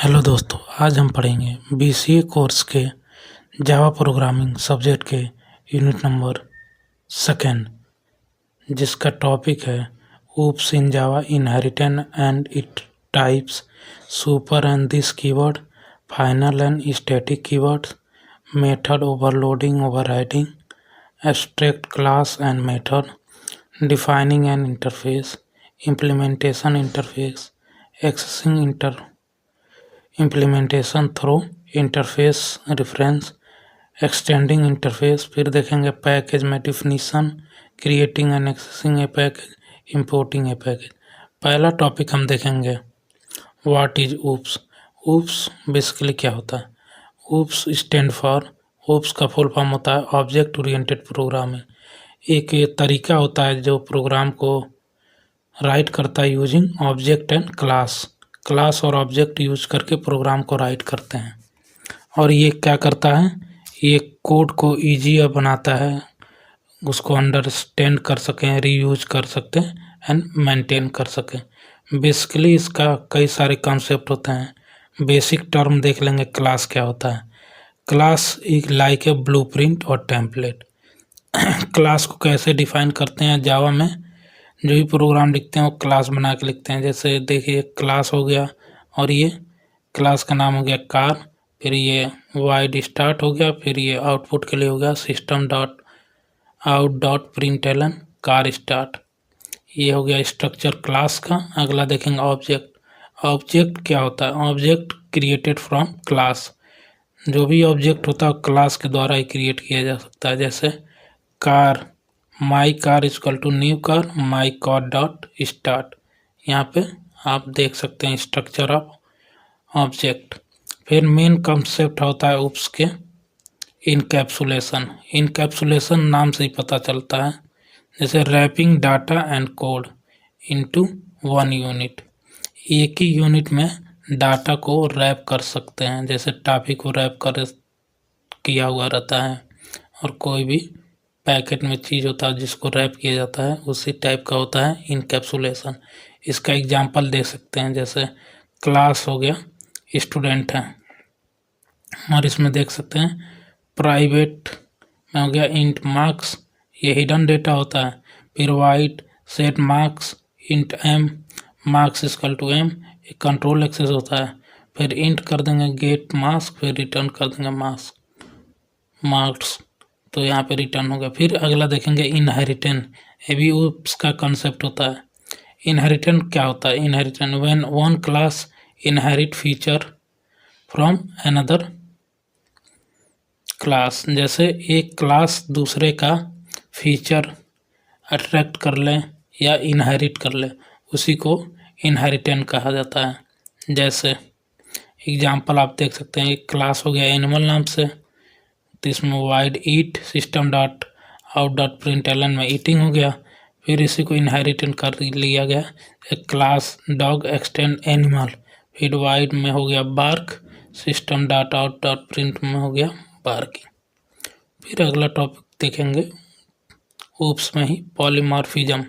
Hello दोस्तों, आज हम पढ़ेंगे बीसीए कोर्स के जावा प्रोग्रामिंग सब्जेक्ट के यूनिट नंबर सेकेंड, जिसका टॉपिक है oops in Java, inheritance and it types, super and this keyword, final and static keywords, method overloading overriding, abstract class and method, defining an interface, implementation interface, accessing implementation through interface reference, extending interface. फिर देखेंगे package में definition, creating and accessing a package, importing a package. पहला topic हम देखेंगे what is oops। oops basically क्या होता है? oops stand for, oops का फुल फॉर्म होता है ऑब्जेक्ट ओरिएंटेड प्रोग्रामिंग। एक ये तरीका होता है जो प्रोग्राम को राइट करता है यूजिंग ऑब्जेक्ट एंड क्लास और ऑब्जेक्ट यूज करके प्रोग्राम को राइट करते हैं। और ये क्या करता है, ये कोड को ईजी बनाता है, उसको अंडरस्टैंड कर सकें, रीयूज कर सकते हैं एंड मेंटेन कर सकें। बेसिकली इसका कई सारे कॉन्सेप्ट होते हैं। बेसिक टर्म देख लेंगे, क्लास क्या होता है। Class is like a blueprint और टेम्पलेट। क्लास को कैसे डिफाइन करते हैं जावा में? जो भी प्रोग्राम लिखते हैं वो क्लास बना के लिखते हैं। जैसे देखिए क्लास हो गया और ये क्लास का नाम हो गया कार, फिर ये वाइड स्टार्ट हो गया, फिर ये आउटपुट के लिए हो गया system dot out dot println car start. ये हो गया स्ट्रक्चर क्लास का। अगला देखेंगे ऑब्जेक्ट। ऑब्जेक्ट क्या होता है? Object created from class. जो भी ऑब्जेक्ट होता है क्लास के द्वारा ही क्रिएट किया जा सकता है। जैसे car, my car equal to new car, my car dot start. यहाँ पे आप देख सकते हैं स्ट्रक्चर ऑफ ऑब्जेक्ट। फिर मेन कंसेप्ट होता है oops के इनकैप्सुलेशन। इनकैप्सुलेशन नाम से ही पता चलता है। जैसे wrapping data and code into one unit. एक ही यूनिट में डाटा को रैप कर सकते हैं। जैसे टॉपिक को रैप कर किया हुआ रहता है और कोई भी पैकेट में चीज़ होता है जिसको रैप किया जाता है, उसी टाइप का होता है इनकैप्सुलेशन। इसका एग्जांपल दे सकते हैं। जैसे क्लास हो गया, स्टूडेंट है, और इसमें देख सकते हैं प्राइवेट में हो गया इंट मार्क्स, ये हिडन डेटा होता है। फिर void set marks int m, marks equal to m, एक कंट्रोल एक्सेस होता है। फिर इंट कर देंगे गेट मार्क्स, फिर रिटर्न कर देंगे मार्क्स, तो यहाँ पे रिटर्न हो गया। फिर अगला देखेंगे इनहेरिटेंस। ये भी उसका कंसेप्ट होता है। इनहेरिटेंस क्या होता है? Inheritance when one class inherit feature from another class. जैसे एक क्लास दूसरे का फीचर अट्रैक्ट कर ले या इनहेरिट कर ले, उसी को इनहेरिटेंस कहा जाता है। जैसे एग्जांपल आप देख सकते हैं, एक क्लास हो गया एनिमल नाम से, तो इसमें void eat system dot out dot println में ईटिंग हो गया। फिर इसी को इनहेरिटेंस कर लिया गया एक क्लास डॉग एक्सटेंड एनिमल, फिर वाइड में हो गया bark, system dot out dot print में हो गया बार्किंग। फिर अगला टॉपिक देखेंगे oops में ही पॉलीमॉर्फिज्म।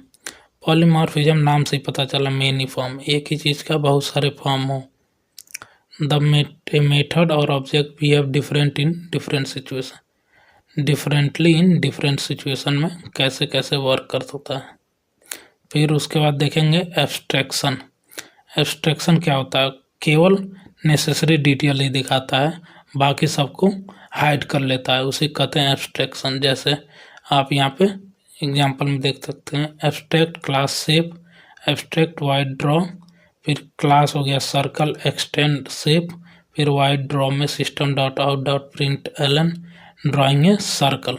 पॉलीमॉर्फिज्म नाम से ही पता चला मेनी फॉर्म, एक ही चीज़ का बहुत सारे फॉर्म हो। द मेथड और object behave different in different situation, differently in different situation में कैसे कैसे वर्क कर सकता है। फिर उसके बाद देखेंगे एब्स्ट्रैक्शन। एब्स्ट्रैक्शन क्या होता है? केवल नेसेसरी डिटेल ही दिखाता है, बाकी सबको हाइड कर लेता है, उसे कहते हैं एब्स्ट्रैक्शन। जैसे आप यहाँ पे एग्जांपल में देख सकते हैं abstract class shape, abstract void draw, फिर क्लास हो गया सर्कल एक्सटेंड शेप, फिर वाइड ड्रॉ में system dot out dot println drawing a circle.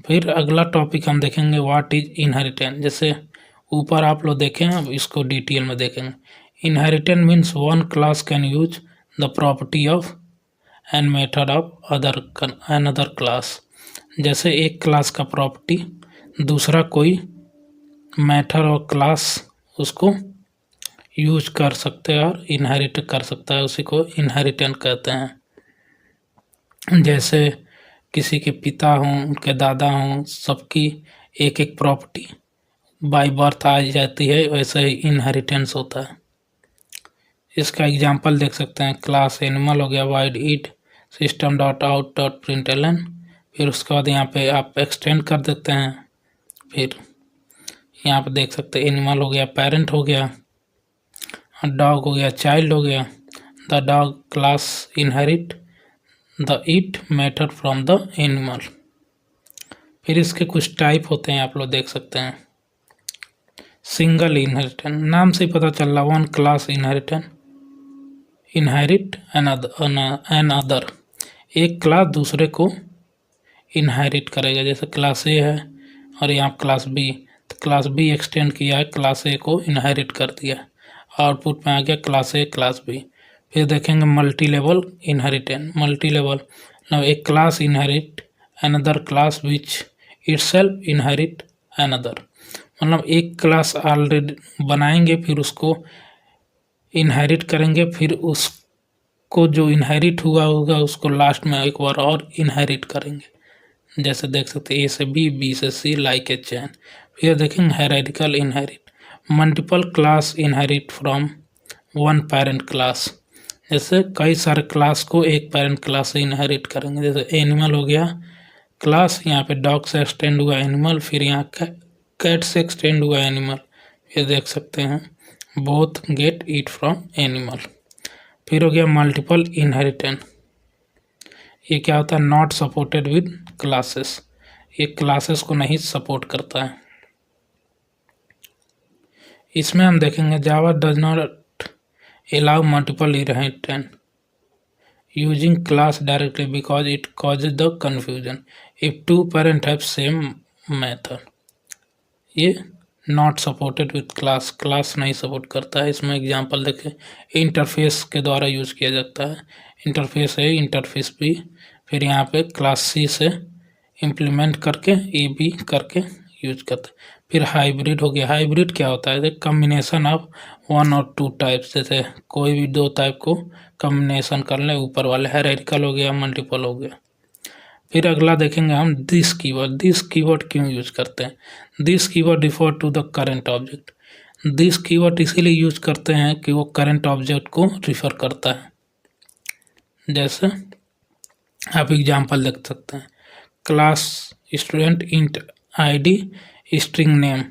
फिर अगला टॉपिक हम देखेंगे व्हाट इज इनहेरिटेंस। जैसे ऊपर आप लोग देखें, अब इसको डिटेल में देखेंगे। Inheritance means one class can use the property of and method of another class. जैसे एक क्लास का प्रॉपर्टी दूसरा कोई मेथड और क्लास उसको यूज कर सकते हैं और इनहेरिट कर सकता है, उसी को इनहेरिटेंस कहते हैं। जैसे किसी के पिता हों, उनके दादा हों, सबकी एक एक प्रॉपर्टी बाय बर्थ आ जाती है, वैसे ही इनहेरिटेंस होता है। इसका एग्जांपल देख सकते हैं, क्लास एनिमल हो गया, void eat system dot out dot println. फिर उसके बाद यहाँ पे आप एक्सटेंड कर देते हैं। फिर यहाँ पे देख सकते हैं एनिमल हो गया, पेरेंट हो गया, डॉग हो गया, चाइल्ड हो गया। The dog class inherit the it matter from the animal. फिर इसके कुछ टाइप होते हैं, आप लोग देख सकते हैं। सिंगल इनहेरिटेंस, नाम से ही पता चल रहा, one class inherit another, एक क्लास दूसरे को इनहेरिट करेगा। जैसे क्लास ए है और यहाँ क्लास बी, तो क्लास बी एक्सटेंड किया है, क्लास ए को इनहेरिट कर दिया, आउटपुट में आ गया क्लास ए क्लास बी। फिर देखेंगे multi level inheritance. Multi level मतलब एक class inherit another class which itself inherit another, मतलब एक क्लास ऑलरेडी बनाएंगे, फिर उसको इनहेरिट करेंगे, फिर उसको जो इनहेरिट हुआ होगा उसको लास्ट में एक बार और इनहेरिट करेंगे। जैसे देख सकते हैं ए से बी, बी से सी, लाइक ए चैन। फिर देखेंगे hierarchical inherit, multiple class inherit from one parent class, जैसे कई सारे क्लास को एक पेरेंट क्लास से इनहेरिट करेंगे। जैसे एनिमल हो गया क्लास, यहाँ पे डॉग से एक्सटेंड हुआ एनिमल, फिर यहाँ कैट से एक्सटेंड हुआ एनिमल। ये देख सकते हैं both get eat from animal. फिर हो गया मल्टीपल इनहेरिटेंस, ये क्या होता है, नॉट सपोर्टेड विद क्लासेस, ये क्लासेस को नहीं सपोर्ट करता है। इसमें हम देखेंगे Java does not allow multiple inheritance using class directly because it causes the confusion if two parents have same method। ये not supported with class, class नहीं सपोर्ट करता है। इसमें एग्जांपल देखें, इंटरफेस के द्वारा यूज किया जाता है। इंटरफेस है, इंटरफेस बी, फिर यहाँ पे क्लास सी से इम्प्लीमेंट करके ए बी करके यूज करते हैं। फिर हाइब्रिड हो गया, हाइब्रिड क्या होता है, कम्बिनेशन ऑफ वन और टू टाइप्स, जैसे कोई भी दो टाइप को कम्बिनेशन कर ले, ऊपर वाले हायरार्किकल हो गया, मल्टीपल हो गया। फिर अगला देखेंगे हम दिस कीवर्ड। दिस कीवर्ड क्यों यूज करते हैं, this keyword refer to the current object. This keyword इसीलिए यूज करते हैं कि वो करंट ऑब्जेक्ट को रिफर करता है। जैसे आप एग्जांपल देख सकते हैं, class student int ID string name,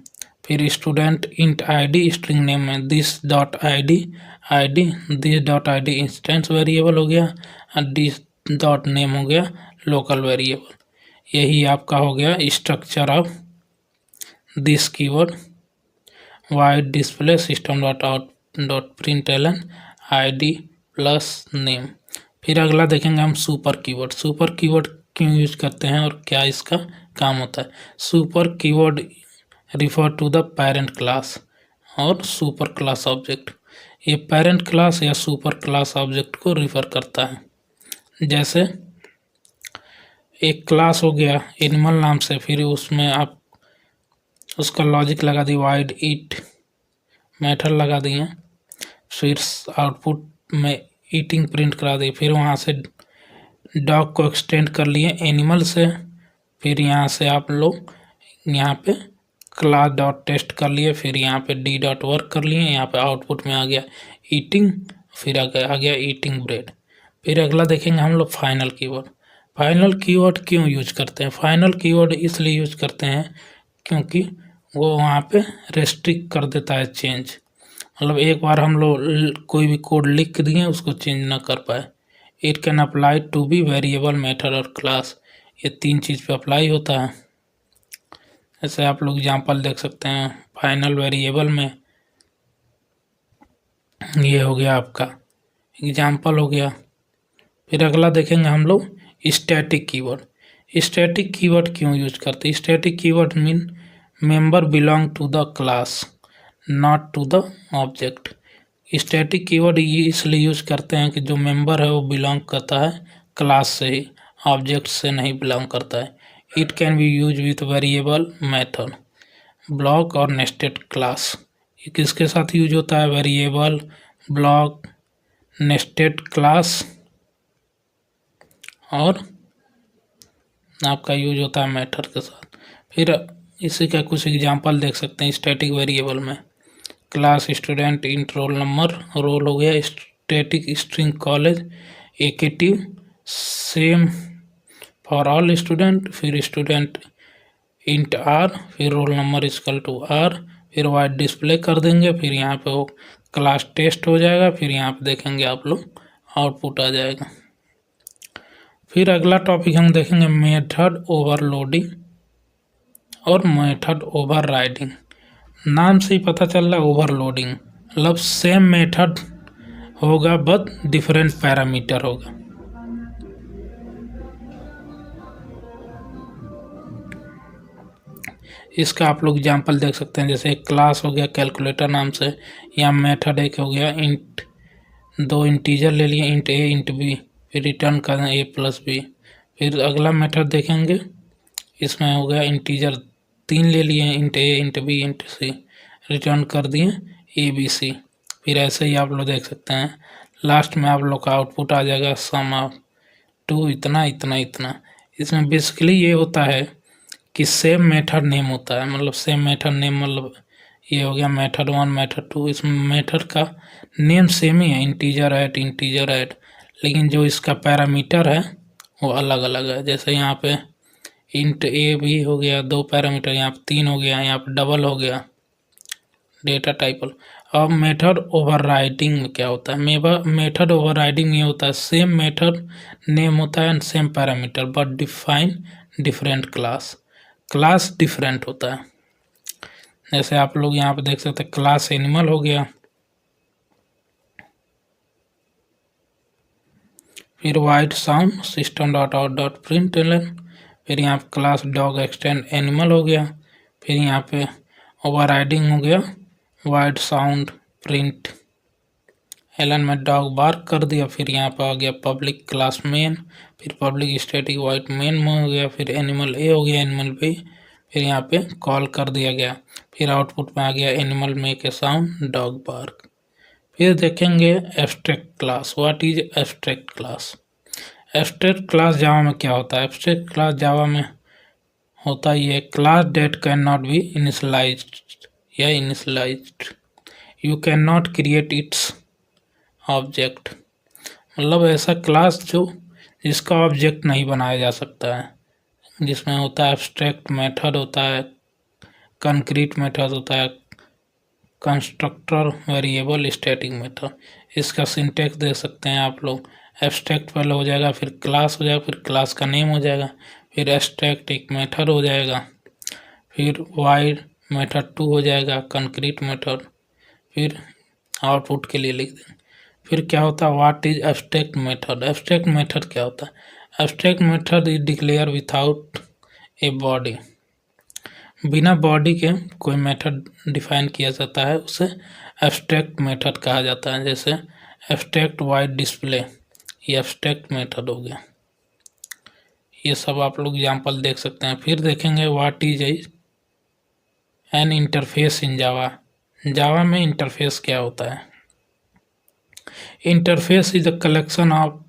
फिर student int ID string name में this dot ID this dot ID instance variable हो गया और दिस डॉट नेम हो गया लोकल वेरिएबल। यही आपका हो गया structure of this keyword. Void display system dot out dot println ID plus name. फिर अगला देखेंगे हम सुपर कीवर्ड। सुपर कीवर्ड क्यों यूज करते हैं और क्या इसका काम होता है। Super keyword refer to the parent class और सुपर क्लास ऑब्जेक्ट, ये पेरेंट क्लास या सुपर क्लास ऑब्जेक्ट को रिफर करता है। जैसे एक क्लास हो गया एनिमल नाम से, फिर उसमें आप उसका लॉजिक लगा दी, वाइड ईट मेथड लगा दिए, फिर आउटपुट में ईटिंग प्रिंट करा दी, फिर वहाँ से डॉग को एक्सटेंड कर लिए एनिमल से, फिर यहाँ से आप लोग यहाँ पे क्लास डॉट टेस्ट कर लिए, फिर यहाँ पे डी डॉट वर्क कर लिए, यहाँ पे आउटपुट में आ गया ईटिंग, फिर आ गया ईटिंग ब्रेड। फिर अगला देखेंगे हम लोग फाइनल कीवर्ड। फाइनल कीवर्ड क्यों यूज करते हैं, फाइनल कीवर्ड इसलिए यूज करते हैं क्योंकि वो वहाँ पे रेस्ट्रिक्ट कर देता है चेंज, मतलब एक बार हम लोग कोई भी कोड लिख दिए उसको चेंज ना कर पाए। It can apply to be variable method और क्लास, ये तीन चीज़ पे अप्लाई होता है। ऐसे आप लोग एग्जांपल देख सकते हैं, फाइनल वेरिएबल में ये हो गया आपका एग्जांपल हो गया। फिर अगला देखेंगे हम लोग स्टैटिक कीवर्ड। स्टैटिक कीवर्ड क्यों यूज करते हैं, static keyword mean member belong to the class not to the object. Static keyword ये इसलिए यूज करते हैं कि जो मेंबर है वो बिलोंग करता है क्लास से ही, ऑब्जेक्ट से नहीं बिलोंग करता है। It can be use with variable method block और नेस्टेड क्लास। ये किसके साथ यूज होता है, वेरिएबल, ब्लॉक, नेस्टेड क्लास और आपका यूज होता है मेथड के साथ। फिर इसी का कुछ एग्जांपल देख सकते हैं स्टैटिक वेरिएबल में, class student int roll number, roll हो गया static string college, active same for all student, फिर स्टूडेंट इंट आर, फिर roll number equal to R, फिर वाइट डिस्प्ले कर देंगे, फिर यहाँ पे वो क्लास टेस्ट हो जाएगा, फिर यहाँ पे देखेंगे आप लोग आउटपुट आ जाएगा। फिर अगला टॉपिक हम देखेंगे मेथड ओवरलोडिंग और मेथड ओवरराइडिंग। नाम से ही पता चल रहा है ओवरलोडिंग मतलब सेम मेथड होगा बट डिफरेंट पैरामीटर होगा। इसका आप लोग एग्जांपल देख सकते हैं, जैसे एक क्लास हो गया कैलकुलेटर नाम से, यहाँ मेथड एक हो गया इंट, दो इंटीजर ले लिए इंट ए इंट बी, फिर रिटर्न कर दें ए प्लस बी। फिर अगला मेथड देखेंगे, इसमें हो गया इंटीजर तीन ले लिए इंट ए इंट बी इंट सी, रिटर्न कर दिए ए बी सी। फिर ऐसे ही आप लोग देख सकते हैं लास्ट में आप लोग का आउटपुट आ जाएगा सम ऑफ टू इतना इतना इतना। इसमें बेसिकली ये होता है कि सेम मेथड नेम होता है, मतलब सेम मेथड नेम मतलब ये हो गया मेथड वन मेथड टू, इसमें मेथड का नेम सेम ही है इंटीजर ऐड, लेकिन जो इसका पैरामीटर है वो अलग अलग है। जैसे यहाँ पे इंट ए भी हो गया दो पैरामीटर, यहाँ पे तीन हो गया, यहाँ पे डबल हो गया डेटा टाइप। अब मेथड ओवरराइडिंग में क्या होता है, मेथड ओवरराइडिंग में होता है सेम मेथड नेम होता है and same parameter but define different class different होता है। जैसे आप लोग यहाँ पे देख सकते हैं क्लास एनिमल हो गया, फिर void sound system dot out dot println, फिर यहाँ पे क्लास डॉग एक्सटेंड एनिमल हो गया, फिर यहाँ पे ओवरराइडिंग हो गया वाइट साउंड प्रिंट एलन में डॉग बार्क कर दिया, फिर यहाँ पे आ गया पब्लिक क्लास मेन, फिर पब्लिक स्टैटिक वाइट मेन में हो गया, फिर एनिमल ए हो गया एनिमल बी, फिर यहाँ पे कॉल कर दिया गया, फिर आउटपुट में आ गया animal make a sound dog bark. फिर देखेंगे abstract class. What is abstract class? Abstract class Java में क्या होता है? एब्स्ट्रैक्ट क्लास जावा में होता ये class that can not be initialized या initialized, you can not create its object, मतलब ऐसा क्लास जो जिसका ऑब्जेक्ट नहीं बनाया जा सकता है, जिसमें होता है एब्स्ट्रैक्ट मेथड होता है, कंक्रीट मेथड होता है, कंस्ट्रक्टर वेरिएबल स्टैटिक मेथड। इसका सिंटेक्स दे सकते हैं आप लोग, एब्स्ट्रैक्ट पहले हो जाएगा, फिर क्लास हो जाएगा, फिर क्लास का नेम हो जाएगा, फिर एब्स्ट्रैक्ट एक मेथड हो जाएगा, फिर वाइड मेथड टू हो जाएगा, कंक्रीट मेथड, फिर आउटपुट के लिए लिख देंगे। फिर क्या होता है what is abstract method? Abstract method क्या होता है? Abstract method is declare without a body, बिना बॉडी के कोई मेथड डिफाइन किया जाता है, उसे एब्स्ट्रैक्ट मेथड कहा जाता है। जैसे एब्स्ट्रैक्ट वाइट डिस्प्ले, ये एब्स्ट्रैक्ट मेथड हो गया। ये सब आप लोग एग्जांपल देख सकते हैं। फिर देखेंगे what is an interface in Java. Java में इंटरफेस क्या होता है? Interface is a collection of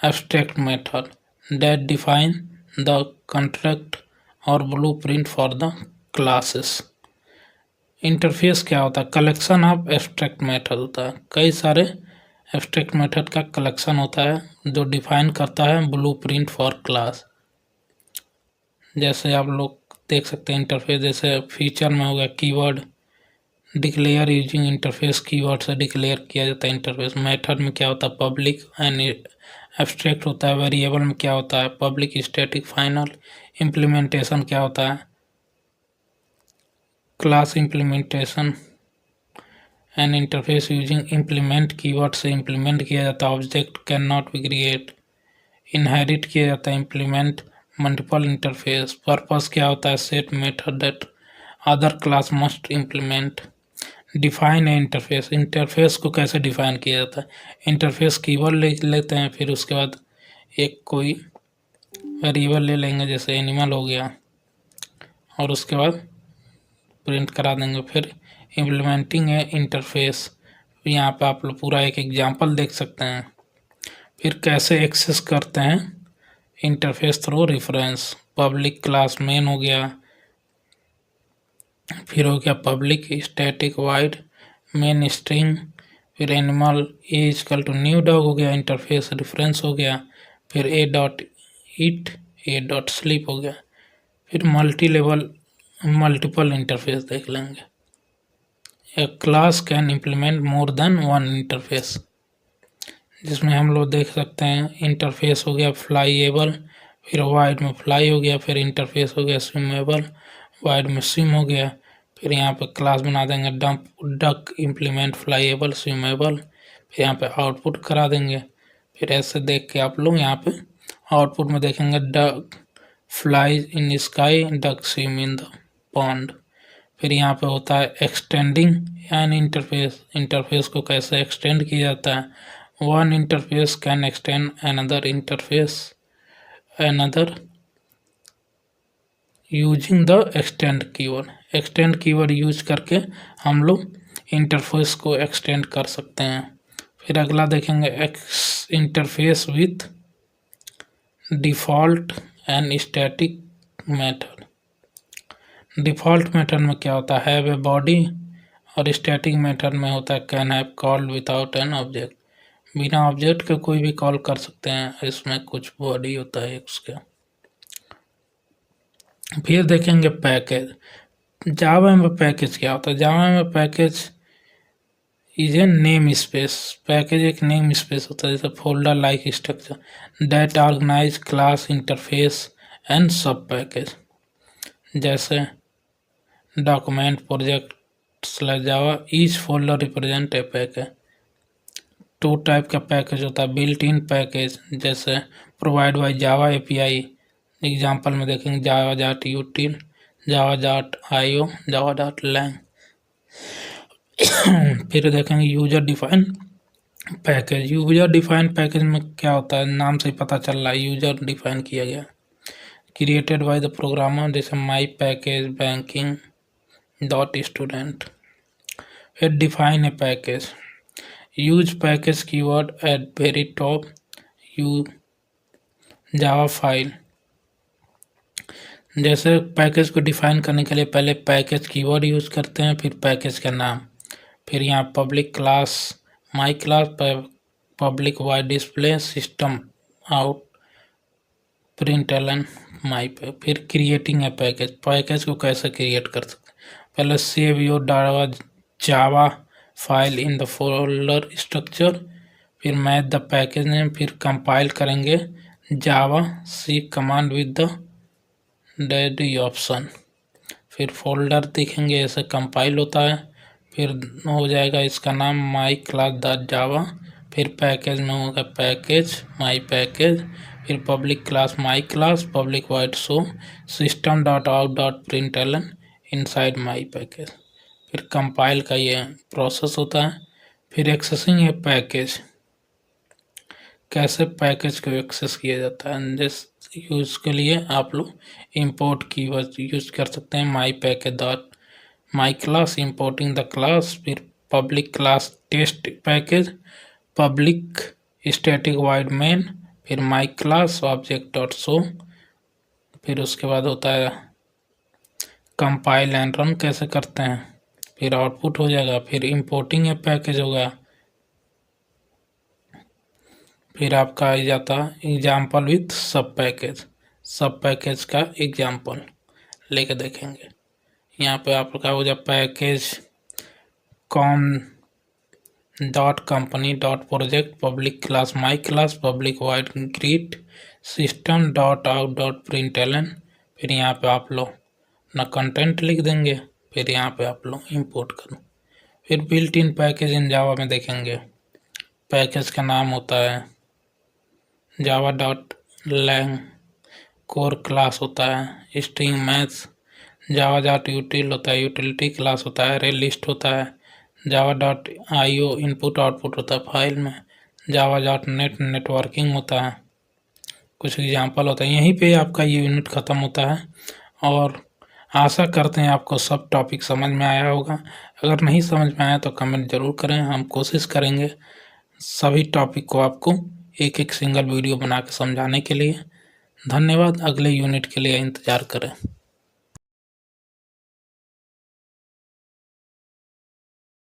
abstract method that define the construct और blueprint for the classes. Interface क्या होता है? कलेक्शन ऑफ एब्स्ट्रैक्ट मेथड होता है, कई सारे एब्स्ट्रैक्ट मेथड का कलेक्शन होता है जो डिफाइन करता है ब्लूप्रिंट फॉर क्लास। जैसे आप लोग देख सकते हैं इंटरफेस, जैसे फीचर में हो गया keyword declare using interface, keyword से डिक्लेयर किया जाता है इंटरफेस। मेथड में क्या होता है? पब्लिक एंड एब्स्ट्रैक्ट होता है। वेरिएबल में क्या होता है? Public static final. इम्प्लीमेंटेशन क्या होता है? Class implementation and interface using implement, keyword से इम्प्लीमेंट किया जाता है। Object can not be create, inherit किया जाता है। Implement multiple interface. पर्पस क्या होता है? Set method that other class must implement. Define है इंटरफेस, इंटरफेस को कैसे डिफाइन किया जाता है? इंटरफेस कीवर्ड ले लेते हैं, फिर उसके बाद एक कोई वेरिएबल ले लेंगे जैसे एनिमल हो गया, और उसके बाद प्रिंट करा देंगे। फिर इम्प्लीमेंटिंग है इंटरफेस, यहाँ पे आप लोग पूरा एक एग्जांपल देख सकते हैं। फिर कैसे एक्सेस करते हैं interface through reference. Public class main हो गया, फिर हो गया public static void main string, फिर animal a equal to new dog हो गया, इंटरफेस रेफरेंस हो गया, फिर a dot eat, a dot sleep हो गया, फिर मल्टीपल इंटरफेस देख लेंगे। A class can implement more than one interface, जिसमें हम लोग देख सकते हैं इंटरफेस हो गया फ्लाईएबल, फिर वाइड में फ्लाई हो गया, फिर इंटरफेस हो गया स्विमेबल, वाइड में स्विम हो गया, फिर यहाँ पे क्लास बना देंगे डक इम्प्लीमेंट फ्लाईएबल स्विमेबल, फिर यहाँ पे आउटपुट करा देंगे। फिर ऐसे देख के आप लोग यहाँ पे आउटपुट में देखेंगे duck fly in sky, duck swim in the pond. फिर यहाँ पे होता है एक्सटेंडिंग एन इंटरफेस, इंटरफेस को कैसे एक्सटेंड किया जाता है। One interface can extend another interface another using the extend keyword, extend keyword use करके हम लोग इंटरफेस को एक्सटेंड कर सकते हैं। फिर अगला देखेंगे interface with default and static method. Default method में क्या होता है वे बॉडी, और स्टैटिक मेथड में होता है can have called without an object, बिना ऑब्जेक्ट के कोई भी कॉल कर सकते हैं, इसमें कुछ बॉडी होता है उसका। फिर देखेंगे पैकेज। जावा में पैकेज क्या होता है, जावा में package is a name space, package एक नेम स्पेस होता है, जैसे folder like structure that organise class interface and सब पैकेज, जैसे document project Java each folder represent a package. Two type का पैकेज होता है, बिल्ट इन पैकेज जैसे provide by Java API, example में देखेंगे Java dot util, Java dot IO, Java dot lang. फिर देखेंगे user define package. User define package में क्या होता है, नाम से ही पता चल रहा है यूजर डिफाइन किया गया, क्रिएटेड बाय द प्रोग्रामर, जैसे my package banking dot student. फिर define a package, use package keyword at very top, you Java file, जैसे पैकेज को डिफाइन करने के लिए पहले पैकेज कीवर्ड यूज करते हैं, फिर पैकेज का नाम, फिर यहाँ public class my class, public void display system out println my pay. फिर क्रिएटिंग है पैकेज, पैकेज को कैसे क्रिएट कर सकते हैं, पहले save your Java file in the folder structure, फिर मैच द पैकेज नेम, फिर कंपाइल करेंगे javac command with the d option, फिर फोल्डर देखेंगे ऐसे कंपाइल होता है, फिर हो जाएगा इसका नाम माई क्लास डॉट जावा, फिर पैकेज में होगा पैकेज माई पैकेज, फिर public class my class, public wide show system dot out dot println inside my package. फिर कंपाइल का ये प्रोसेस होता है। फिर एक्सेसिंग है पैकेज, कैसे पैकेज को एक्सेस किया जाता है, जिस यूज़ के लिए आप लोग इंपोर्ट कीवर्ड यूज कर सकते हैं, my package dot my class importing the class, फिर public class test package, public static void main, फिर my class object dot show, फिर उसके बाद होता है कंपाइल एंड रन कैसे करते हैं, फिर आउटपुट हो जाएगा, फिर इंपोर्टिंग ए पैकेज होगा, फिर आपका आ जाता एग्जाम्पल विथ सब पैकेज, सब पैकेज का एग्जाम्पल लेके देखेंगे। यहाँ पे आपका हो जाए package com dot company dot project public class my class public wide greet system dot out dot println, फिर यहाँ पे आप लोग अपना कंटेंट लिख देंगे, फिर यहाँ पे आप लोग इंपोर्ट करो। फिर बिल्ट इन पैकेज इन जावा में देखेंगे, पैकेज का नाम होता है Java dot lang, core class होता है, string maths, Java dot util होता है, यूटिलिटी क्लास होता है, अरे लिस्ट होता है, Java dot IO input output होता है फाइल में, जावा डॉट नेट नेटवर्किंग होता है, कुछ एग्जांपल होता है। यहीं पे आपका ये यूनिट ख़त्म होता है और आशा करते हैं आपको सब टॉपिक समझ में आया होगा। अगर नहीं समझ में आया तो कमेंट ज़रूर करें, हम कोशिश करेंगे सभी टॉपिक को आपको एक एक सिंगल वीडियो बना के समझाने के लिए। धन्यवाद, अगले यूनिट के लिए इंतज़ार करें।